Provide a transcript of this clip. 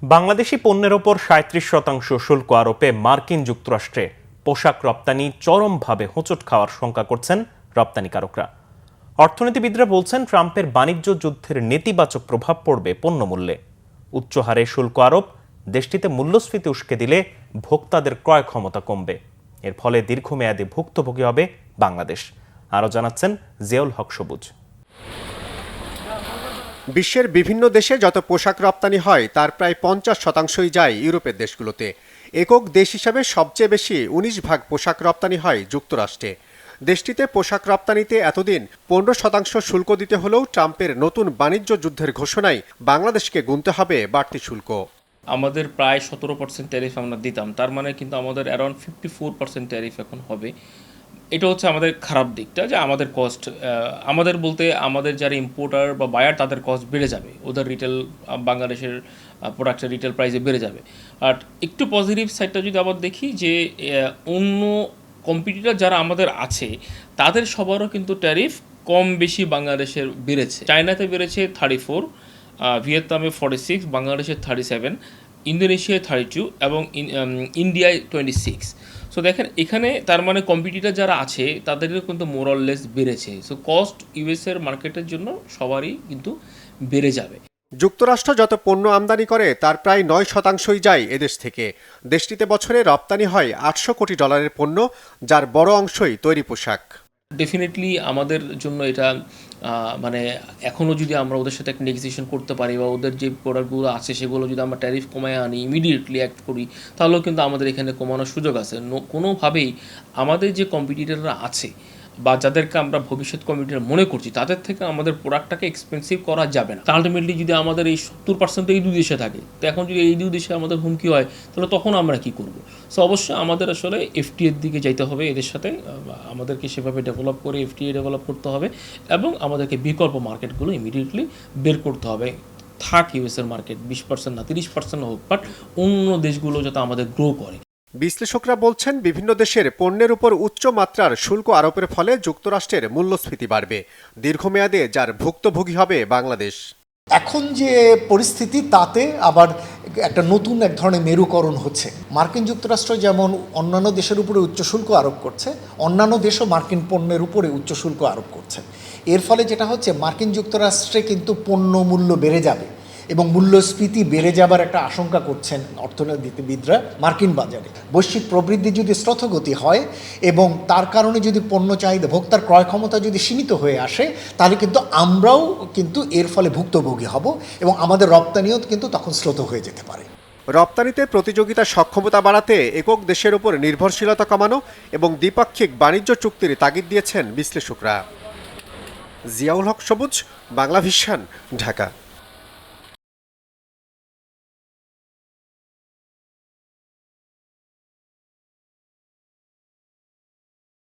বাংলাদেশি পণ্যের ওপর ৩৭% শুল্ক আরোপে মার্কিন যুক্তরাষ্ট্রে পোশাক রপ্তানি চরমভাবে হোঁচট খাওয়ার শঙ্কা করছেন রপ্তানিকারকরা। অর্থনীতিবিদরা বলছেন, ট্রাম্পের বাণিজ্য যুদ্ধের নেতিবাচক প্রভাব পড়বে পণ্যমূল্যে। উচ্চ হারে শুল্ক আরোপ দেশটিতে মূল্যস্ফীতি উস্কে দিলে ভোক্তাদের ক্রয় ক্ষমতা কমবে। এর ফলে দীর্ঘমেয়াদে ভুক্তভোগী হবে বাংলাদেশ। আরও জানাচ্ছেন জিয়াউল হক সবুজ। বিশ্বের বিভিন্ন দেশে যত পোশাক রপ্তানি হয় তার প্রায় ৫০% যায় ইউরোপের দেশগুলোতে। একক দেশ হিসাবে সবচেয়ে বেশি ১৯ ভাগ পোশাক রপ্তানি হয় যুক্তরাষ্ট্রে। দেশটিতে পোশাক রপ্তানিতে এতদিন ১৫% শুল্ক দিতে হলেও ট্রাম্পের নতুন বাণিজ্য যুদ্ধের ঘোষণায় বাংলাদেশকে গুনতে হবে বাড়তি শুল্ক। আমাদের প্রায় ১৭% ট্যারিফ আমরা দিতাম, তার মানে কিন্তু আমাদের অ্যারাউন্ড 54% ট্যারিফ এখন হবে। এটা হচ্ছে আমাদের খারাপ দিকটা, যে আমাদের কস্ট, আমাদের বলতে আমাদের যারা ইম্পোর্টার বা বায়ার তাদের কস্ট বেড়ে যাবে, ওদের রিটেল বাংলাদেশের প্রোডাক্টের রিটেল প্রাইসে বেড়ে যাবে। আর একটু পজিটিভ সাইডটা যদি আবার দেখি, যে অন্য কম্পিটিটর যারা আমাদের আছে তাদের সবারও কিন্তু ট্যারিফ কম বেশি বাংলাদেশের বেড়েছে। চায়নাতে বেড়েছে 34, ভিয়েতনামে 46, বাংলাদেশে 37, ইন্দোনেশিয়ায় 32 এবং ইন্ডিয়ায় 26। সো দেখেন এখানে তার মানে কম্পিটিটর যারা আছে তাদেরও কিন্তু মোরাললেস বেড়েছে। সো কস্ট ইউএসের মার্কেটের জন্য সবারই কিন্তু বেড়ে যাবে। যুক্তরাষ্ট্র যত পণ্য আমদানি করে তার প্রায় ৯% যায় এদেশ থেকে। দেশটিতে বছরে রপ্তানি হয় $৮০০ কোটি পণ্য, যার বড় অংশই তৈরি পোশাক। ডেফিনেটলি আমাদের জন্য এটা মানে এখনও যদি আমরা ওদের সাথে একটা নেগোসিয়েশন করতে পারি বা ওদের যে প্রোডাক্টগুলো আছে সেগুলো যদি আমরা ট্যারিফ কমায় আনি, ইমিডিয়েটলি অ্যাক্ট করি, তাহলেও কিন্তু আমাদের এখানে কমানোর সুযোগ আছে। কোনোভাবেই আমাদের যে কম্পিটিটররা আছে বা যাদেরকে আমরা ভবিষ্যৎ কম্পিটিটর মনে করছি তাদের থেকে আমাদের প্রোডাক্টটাকে এক্সপেন্সিভ করা যাবে না। আলটিমেটলি যদি আমাদের এই 70% এই দুই দেশে থাকে, তো এখন যদি এই দুই দেশে আমাদের হুমকি হয় তাহলে তখন আমরা কি করব? সো অবশ্যই আমাদের আসলে এফটিএর দিকে যাইতে হবে, এদের সাথে আমাদেরকে সেভাবে ডেভেলপ করে এফটিএ ডেভেলপ করতে হবে এবং আমাদেরকে বিকল্প মার্কেটগুলো ইমিডিয়েটলি বের করতে হবে। থাক ইউএসের মার্কেট 20% না 30% হোক, বাট অন্য দেশগুলো যাতে আমাদের গ্রো করে। বিশ্লেষকরা বলছেন, বিভিন্ন দেশের পণ্যের উপর উচ্চ মাত্রার শুল্ক আরোপের ফলে যুক্তরাষ্ট্রের মূল্যস্ফীতি বাড়বে। দীর্ঘমেয়াদে যার ভুক্তভোগী হবে বাংলাদেশ। এখন যে পরিস্থিতি তাতে আবার একটা নতুন এক ধরনের মেরুকরণ হচ্ছে। মার্কিন যুক্তরাষ্ট্র যেমন অন্যান্য দেশের উপরে উচ্চ শুল্ক আরোপ করছে, অন্যান্য দেশও মার্কিন পণ্যের উপরে উচ্চ শুল্ক আরোপ করছে। এর ফলে যেটা হচ্ছে, মার্কিন যুক্তরাষ্ট্রে কিন্তু পণ্য মূল্য বেড়ে যাবে এবং মূল্যস্ফীতি বেড়ে যাবার একটা আশঙ্কা করছেন অর্থনীতিবিদরা। মার্কিন বাজারে বৈশ্বিক প্রবৃদ্ধি যদি স্রোতগতি হয় এবং তার কারণে যদি পণ্য চাহিদা, ভোক্তার ক্রয় ক্ষমতা যদি সীমিত হয়ে আসে, তাহলে কিন্তু আমরাও কিন্তু এর ফলে ভুক্তভোগী হব এবং আমাদের রপ্তানিও কিন্তু তখন স্রোত হয়ে যেতে পারে। রপ্তানিতে প্রতিযোগিতার সক্ষমতা বাড়াতে একক দেশের উপর নির্ভরশীলতা কমানো এবং দ্বিপাক্ষিক বাণিজ্য চুক্তির তাগিদ দিয়েছেন বিশ্লেষকরা। জিয়াউল হক সবুজ, বাংলাভিশন, ঢাকা।